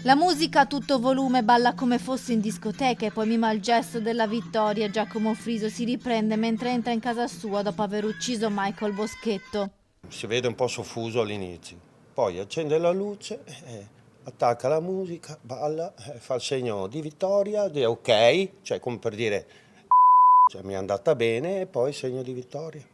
La musica a tutto volume balla come fosse in discoteca e poi mima il gesto della vittoria. Giacomo Friso si riprende mentre entra in casa sua dopo aver ucciso Michael Boschetto. Si vede un po' soffuso all'inizio, poi accende la luce, attacca la musica, balla, fa il segno di vittoria, di ok, cioè come per dire cioè, mi è andata bene e poi segno di vittoria.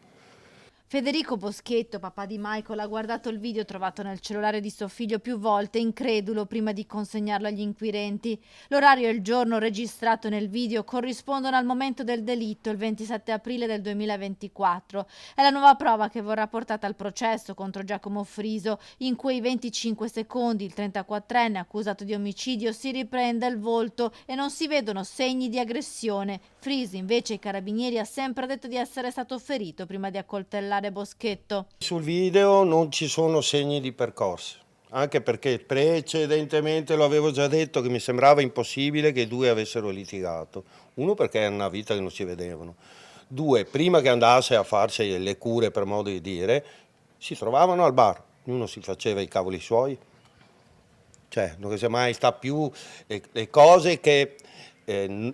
Federico Boschetto, papà di Michael, ha guardato il video trovato nel cellulare di suo figlio più volte, incredulo, prima di consegnarlo agli inquirenti. L'orario e il giorno registrato nel video corrispondono al momento del delitto, il 27 aprile del 2024. È la nuova prova che verrà portata al processo contro Giacomo Friso. In quei 25 secondi il 34enne, accusato di omicidio, si riprende il volto e non si vedono segni di aggressione. Friso, invece, ai carabinieri ha sempre detto di essere stato ferito prima di accoltellare Boschetto. Sul video non ci sono segni di percorso, anche perché precedentemente lo avevo già detto che mi sembrava impossibile che i due avessero litigato. Uno, perché è una vita che non si vedevano. Due, prima che andasse a farsi le cure, per modo di dire, si trovavano al bar, ognuno si faceva i cavoli suoi. Cioè, non si mai sta più le cose che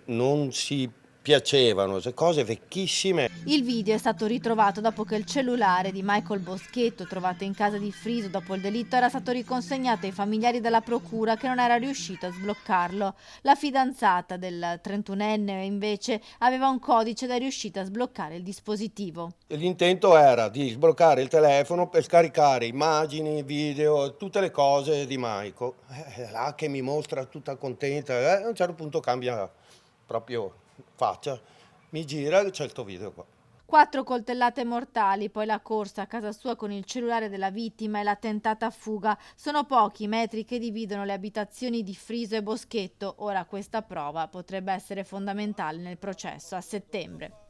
non si piacevano, cioè cose vecchissime. Il video è stato ritrovato dopo che il cellulare di Michael Boschetto, trovato in casa di Friso dopo il delitto, era stato riconsegnato ai familiari della procura che non era riuscito a sbloccarlo. La fidanzata del 31enne invece aveva un codice ed è riuscita a sbloccare il dispositivo. L'intento era di sbloccare il telefono per scaricare immagini, video, tutte le cose di Michael. Là che mi mostra tutta contenta, a un certo punto cambia proprio faccia, mi gira e c'è il tuo video qua. 4 coltellate mortali, poi la corsa a casa sua con il cellulare della vittima e la tentata fuga. Sono pochi i metri che dividono le abitazioni di Friso e Boschetto. Ora questa prova potrebbe essere fondamentale nel processo a settembre.